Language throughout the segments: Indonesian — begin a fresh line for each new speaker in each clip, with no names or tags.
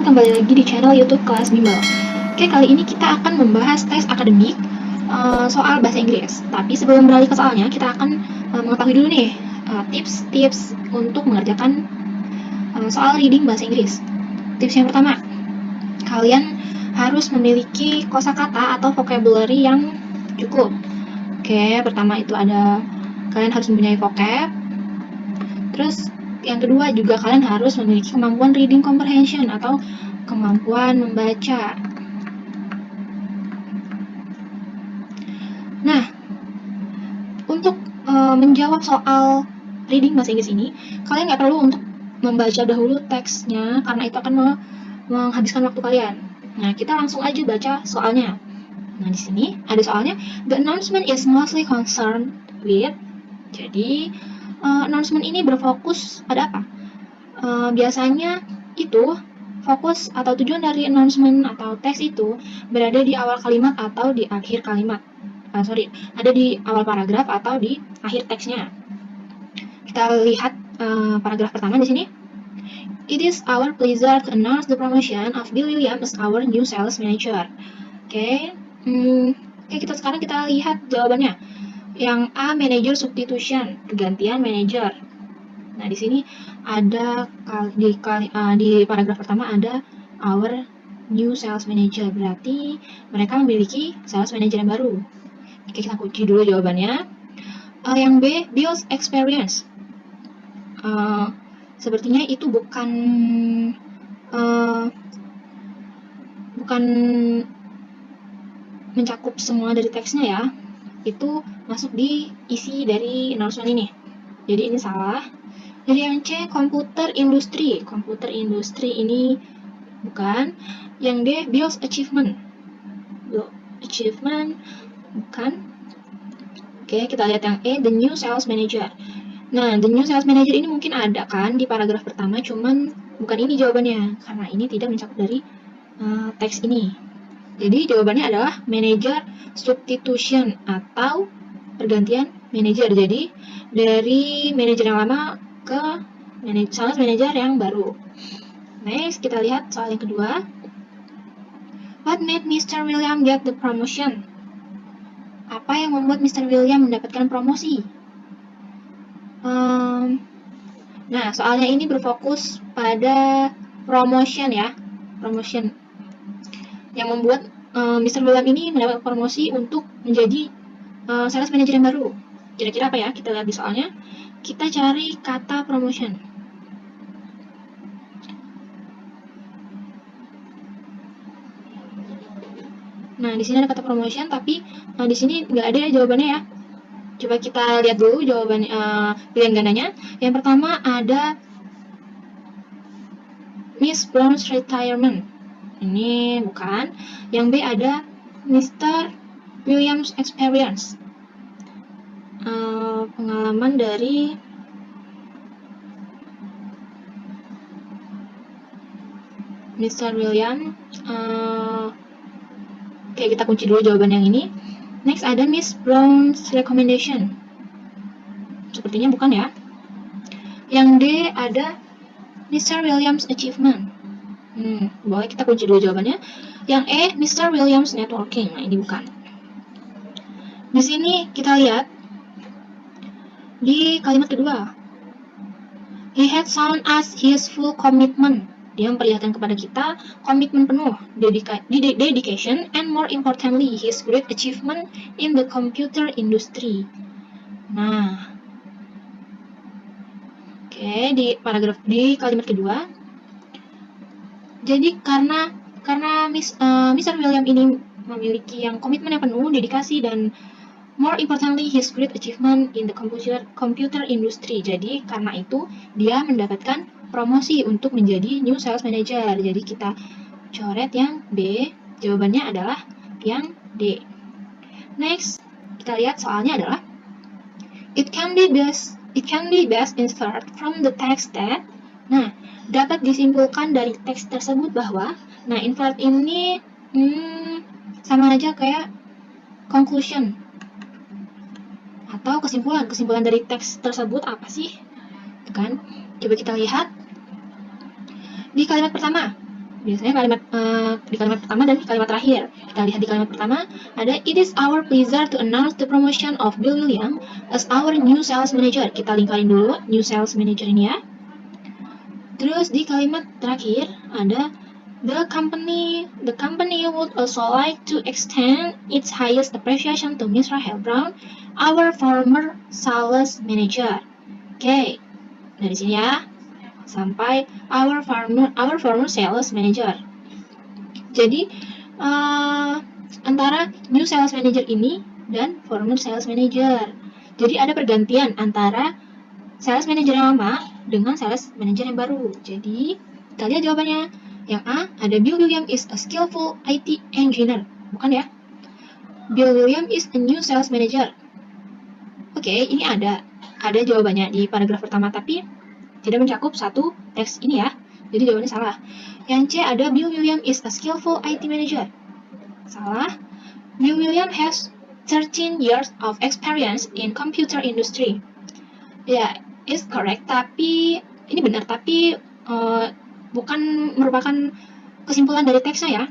kembali lagi di channel YouTube Kelas Bimbel. Oke, kali ini kita akan membahas teks akademik soal bahasa Inggris. Tapi sebelum beralih ke soalnya, kita akan mengetahui dulu nih tips-tips untuk mengerjakan soal reading bahasa Inggris. Tips yang pertama, kalian harus memiliki kosakata atau vocabulary yang cukup. Oke, pertama itu ada kalian harus mempunyai vocab. Terus yang kedua juga kalian harus memiliki kemampuan reading comprehension atau kemampuan membaca. Nah, untuk menjawab soal reading bahasa Inggris ini, kalian nggak perlu untuk membaca dahulu teksnya karena itu akan menghabiskan waktu kalian. Nah, kita langsung aja baca soalnya. Nah, di sini ada soalnya. The announcement is mostly concerned with. Jadi, announcement ini berfokus pada apa? Biasanya itu fokus atau tujuan dari announcement atau teks itu berada di awal kalimat atau di akhir kalimat. Ada di awal paragraf atau di akhir teksnya. Kita lihat paragraf pertama di sini. It is our pleasure to announce the promotion of Bill William as our new sales manager. Oke, sekarang kita lihat jawabannya. Yang A, manager substitution, pergantian manager. Nah, di sini ada di paragraf pertama ada our new sales manager, berarti mereka memiliki sales manager yang baru. Oke, kita kunci dulu jawabannya. Yang B, Bill's experience. Sepertinya itu bukan mencakup semua dari teksnya ya. Itu masuk di isi dari announcement ini. Jadi ini salah. Jadi yang C, komputer industri. Komputer industri ini bukan. Yang D, Bill's achievement. Achievement bukan. Oke, kita lihat yang E, the new sales manager. Nah, the new sales manager ini mungkin ada kan di paragraf pertama, cuman bukan ini jawabannya, karena ini tidak mencakup dari teks ini. Jadi jawabannya adalah manager substitution atau pergantian manager. Jadi dari manajer yang lama ke sales manager yang baru. Next, kita lihat soal yang kedua. What made Mr. William get the promotion? Apa yang membuat Mr. William mendapatkan promosi? Nah, soalnya ini berfokus pada promotion ya. Promotion. Yang membuat Mr. William ini mendapat promosi untuk menjadi sales manager yang baru. Kira-kira apa ya? Kita lihat di soalnya. Kita cari kata promotion. Nah, di sini ada kata promotion, tapi di sini nggak ada jawabannya ya. Coba kita lihat dulu jawaban pilihan gandanya. Yang pertama ada Miss Brown's retirement. Ini bukan. Yang B ada Mr. Williams experience. Pengalaman dari Mr. William. Oke, kita kunci dulu jawaban yang ini. Next ada Miss Brown's recommendation. Sepertinya bukan ya. Yang D ada Mr. Williams achievement. Boleh kita kunci dulu jawabannya. Yang E, Mr. Williams networking. Nah, ini bukan. Di sini kita lihat di kalimat kedua. He had shown us his full commitment. Dia memperlihatkan kepada kita komitmen penuh, dedication, and more importantly, his great achievement in the computer industry. Nah, oke, di kalimat kedua. Jadi karena Mr. William ini memiliki yang komitmen yang penuh, dedikasi, dan more importantly his great achievement in the computer industry. Jadi karena itu dia mendapatkan promosi untuk menjadi new sales manager. Jadi kita coret yang B. Jawabannya adalah yang D. Next, kita lihat soalnya adalah it can be best inferred from the text that. Nah, dapat disimpulkan dari teks tersebut bahwa, nah, inferred ini sama aja kayak conclusion atau kesimpulan dari teks tersebut apa sih? Kan? Coba kita lihat di kalimat pertama. Biasanya di kalimat pertama dan di kalimat terakhir. Kita lihat di kalimat pertama ada "It is our pleasure to announce the promotion of Bill William as our new sales manager." Kita lingkarin dulu new sales manager ini ya. Terus di kalimat terakhir ada the company would also like to extend its highest appreciation to Miss Rahel Brown, our former sales manager. Oke, dari sini ya sampai our former sales manager. Jadi antara new sales manager ini dan former sales manager. Jadi ada pergantian antara sales manager yang lama dengan sales manager yang baru. Jadi kita lihat jawabannya. Yang A ada Bill William is a skillful IT engineer. Bukan ya? Bill William is a new sales manager. Oke, ini ada jawabannya di paragraf pertama, tapi tidak mencakup satu teks ini ya. Jadi jawabannya salah. Yang C ada Bill William is a skillful IT manager. Salah. Bill William has 13 years of experience in computer industry. Ya, is correct, tapi ini benar, tapi bukan merupakan kesimpulan dari teksnya ya.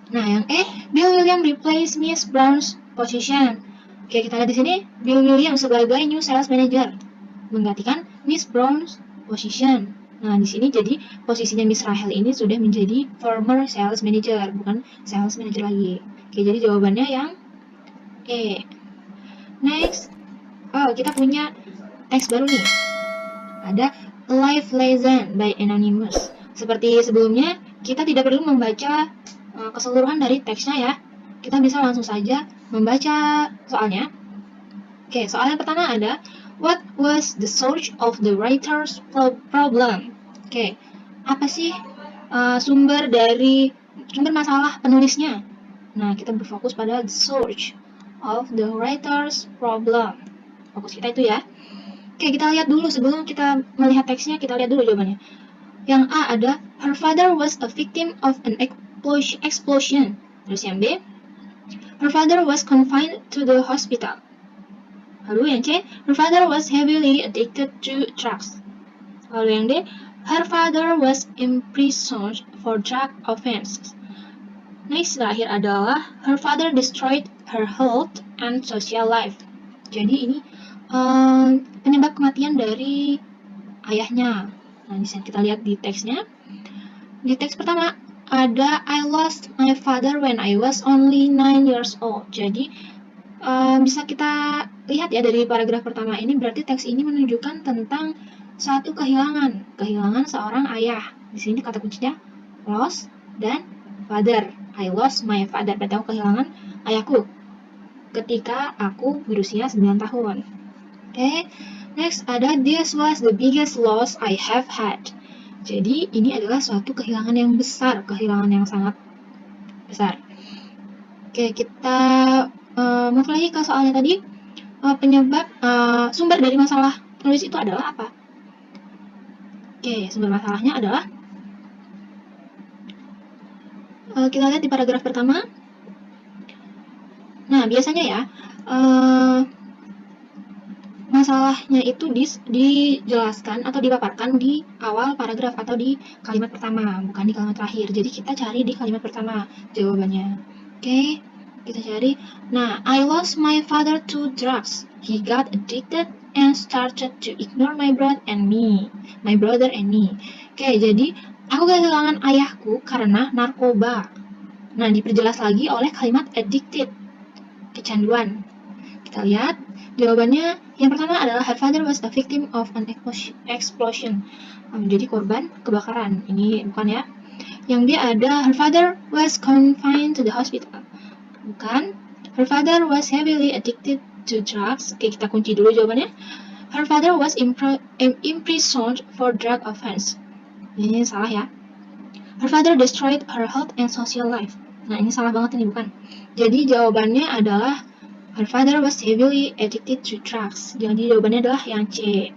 Nah, yang E, Bill William replace Miss Brown's position. Oke, kita lihat di sini, Bill William sebagai new sales manager menggantikan Miss Brown's position. Nah, di sini jadi posisinya Miss Rahel ini sudah menjadi former sales manager, bukan sales manager lagi. Oke, jadi jawabannya yang E. Next, kita punya teks baru nih. Ada Life Lesson by Anonymous. Seperti sebelumnya, kita tidak perlu membaca keseluruhan dari teksnya ya. Kita bisa langsung saja membaca soalnya. Oke, soal yang pertama ada What was the source of the writer's problem? Oke, apa sih sumber masalah penulisnya? Nah, kita berfokus pada the source of the writer's problem. Fokus kita itu ya. Oke, kita lihat dulu sebelum kita melihat teksnya, kita lihat dulu jawabannya. Yang A ada her father was a victim of an explosion. Terus yang B, her father was confined to the hospital. Lalu yang C, her father was heavily addicted to drugs. Lalu yang D, her father was imprisoned for drug offenses. Next, terakhir adalah her father destroyed her health and social life. Jadi ini penyebab kematian dari ayahnya. Nah, bisa kita lihat di teksnya. Di teks pertama ada I lost my father when I was only 9 years old. Jadi bisa kita lihat ya dari paragraf pertama ini, berarti teks ini menunjukkan tentang satu kehilangan seorang ayah. Di sini kata kuncinya lost dan father. I lost my father, berarti aku kehilangan ayahku ketika aku berusia 9 tahun. Oke, next ada this was the biggest loss I have had. Jadi ini adalah suatu kehilangan yang besar, kehilangan yang sangat besar. Oke, kita move lagi ke soalnya tadi. Penyebab sumber dari masalah penulis itu adalah apa? Oke, sumber masalahnya adalah kita lihat di paragraf pertama. Nah, biasanya ya masalahnya itu dijelaskan atau dipaparkan di awal paragraf atau di kalimat pertama, bukan di kalimat terakhir. Jadi kita cari di kalimat pertama jawabannya. Oke, kita cari. Nah, I lost my father to drugs. He got addicted and started to ignore my brother and me. Oke, jadi aku kehilangan ayahku karena narkoba. Nah, diperjelas lagi oleh kalimat addicted, kecanduan. Kita lihat jawabannya. Yang pertama adalah her father was a victim of an explosion. Jadi korban kebakaran. Ini bukan ya. Yang B ada her father was confined to the hospital. Bukan. Her father was heavily addicted to drugs. Oke, kita kunci dulu jawabannya. Her father was imprisoned for drug offense. Ini salah ya. Her father destroyed her health and social life. Nah, ini salah banget ini, bukan. Jadi jawabannya adalah her father was heavily addicted to drugs. Jadi jawabannya adalah yang C.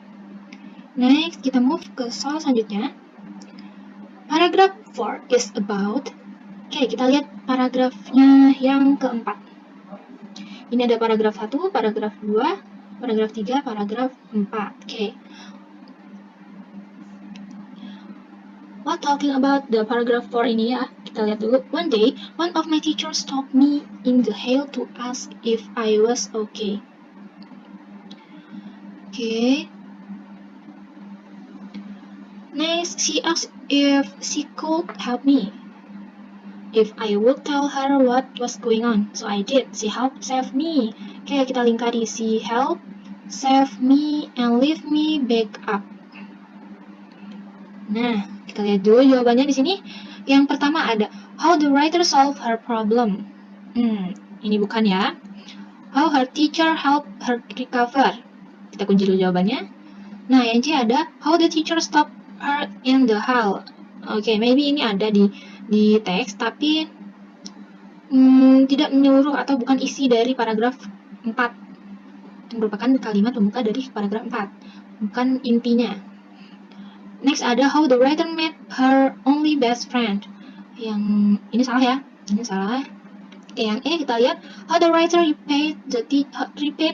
Next, kita move ke soal selanjutnya. Paragraph 4 is about. Oke, kita lihat paragrafnya yang keempat. Ini ada paragraf 1, paragraf 2, paragraf 3, paragraf 4. Oke. Well, talking about the paragraph 4 ini ya, kita lihat dulu. One day, one of my teachers stopped me in the hall to ask if I was okay. Okay. Next, she asked if she could help me, if I would tell her what was going on. So I did. She helped save me. Okay, kita lingkari. She helped save me and lift me back up. Nah, kita lihat dulu jawabannya di sini. Yang pertama ada how the writer solved her problem. Ini bukan ya. How her teacher helped her recover. Kita kunci dulu jawabannya. Nah, yang C ada how the teacher stopped her in the hall. Oke, maybe ini ada di teks, tapi tidak menyeluruh atau bukan isi dari paragraf 4. Itu merupakan kalimat pembuka dari paragraf 4, bukan intinya. Next ada how the writer met her only best friend. Yang ini salah ya, ini salah. Oke, yang E kita lihat how the writer repaid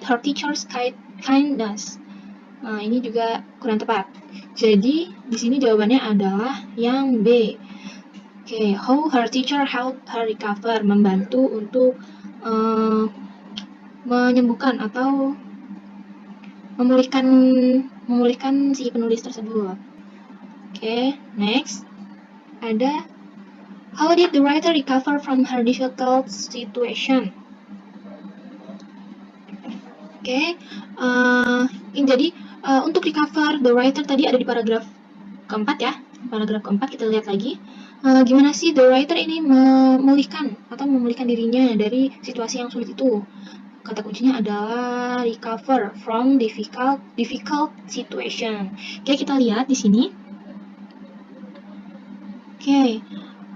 her teacher's kindness. Nah, ini juga kurang tepat. Jadi di sini jawabannya adalah yang B. Oke, how her teacher helped her recover, membantu untuk menyembuhkan atau memulihkan si penulis tersebut. Oke, next ada how did the writer recover from her difficult situation? Oke, jadi untuk recover the writer tadi ada di paragraf keempat ya. Paragraf keempat kita lihat lagi. Gimana sih the writer ini memulihkan dirinya dari situasi yang sulit itu? Kata kuncinya adalah recover from difficult situation. Oke, kita lihat di sini. Okay,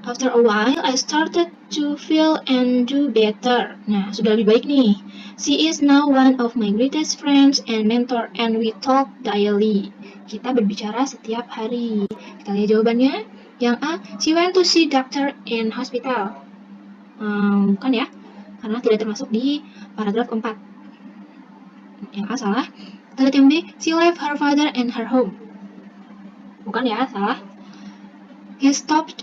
after a while, I started to feel and do better. Nah, sudah lebih baik nih. She is now one of my greatest friends and mentor, and we talk daily. Kita berbicara setiap hari. Kita lihat jawabannya. Yang A, she went to see doctor in hospital. Bukan ya, karena tidak termasuk di paragraf keempat. Yang A salah. Kita lihat yang B, she left her father and her home. Bukan ya, salah. She stopped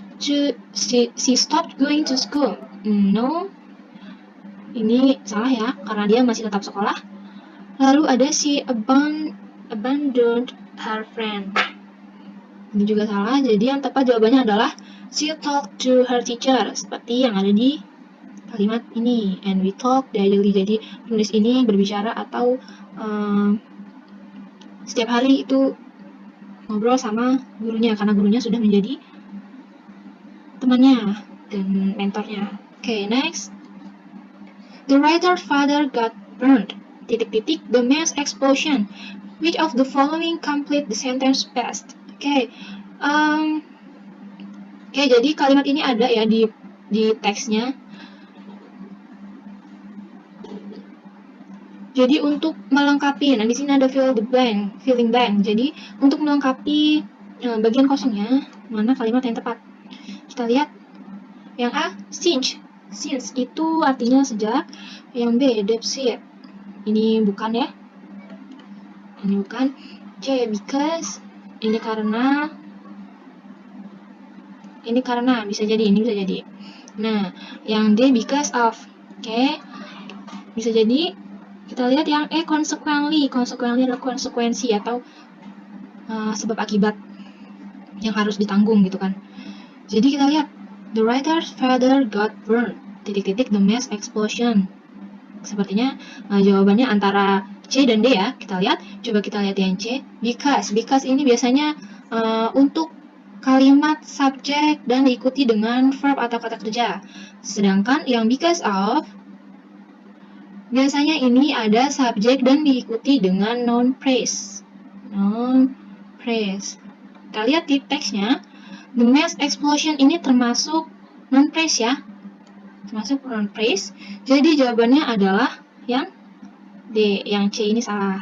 going to school. No, ini salah ya, karena dia masih tetap sekolah. Lalu ada she abandoned her friend. Ini juga salah, jadi yang tepat jawabannya adalah she talked to her teacher, seperti yang ada di kalimat ini. And we talk daily, jadi penulis ini berbicara atau setiap hari itu ngobrol sama gurunya, karena gurunya sudah menjadi temannya dan mentornya. Okay, next. The writer's father got burned. ... The mass explosion. Which of the following complete the sentence best? Okay. Jadi kalimat ini ada ya di teksnya. Jadi untuk melengkapi, nah di sini ada filling blank. Jadi untuk melengkapi bagian kosongnya, mana kalimat yang tepat? Kita lihat yang A, since. Since itu artinya sejak. Yang B, deficit. Ini bukan ya. Ini bukan. C, because. Ini karena. Bisa jadi, ini bisa jadi. Nah, yang D, because of. Oke. Bisa jadi. Kita lihat yang E, consequently. Consequently adalah konsekuensi atau sebab akibat yang harus ditanggung gitu kan. Jadi kita lihat the writer's father got burned. ... The mass explosion. Sepertinya jawabannya antara C dan D ya. Kita lihat, coba kita lihat yang C. Because ini biasanya untuk kalimat subjek dan diikuti dengan verb atau kata kerja. Sedangkan yang because of biasanya ini ada subjek dan diikuti dengan noun phrase. Kita lihat di teksnya. The mass explosion ini termasuk non-phrase ya. Termasuk non-phrase. Jadi jawabannya adalah yang D. Yang C ini salah.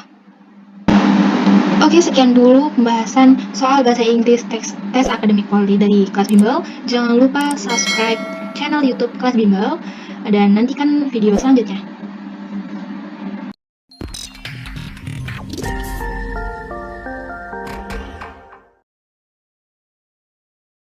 Oke, sekian dulu pembahasan soal bahasa Inggris tes akademik Polri dari Kelas Bimbel. Jangan lupa subscribe channel YouTube Kelas Bimbel dan nantikan video selanjutnya.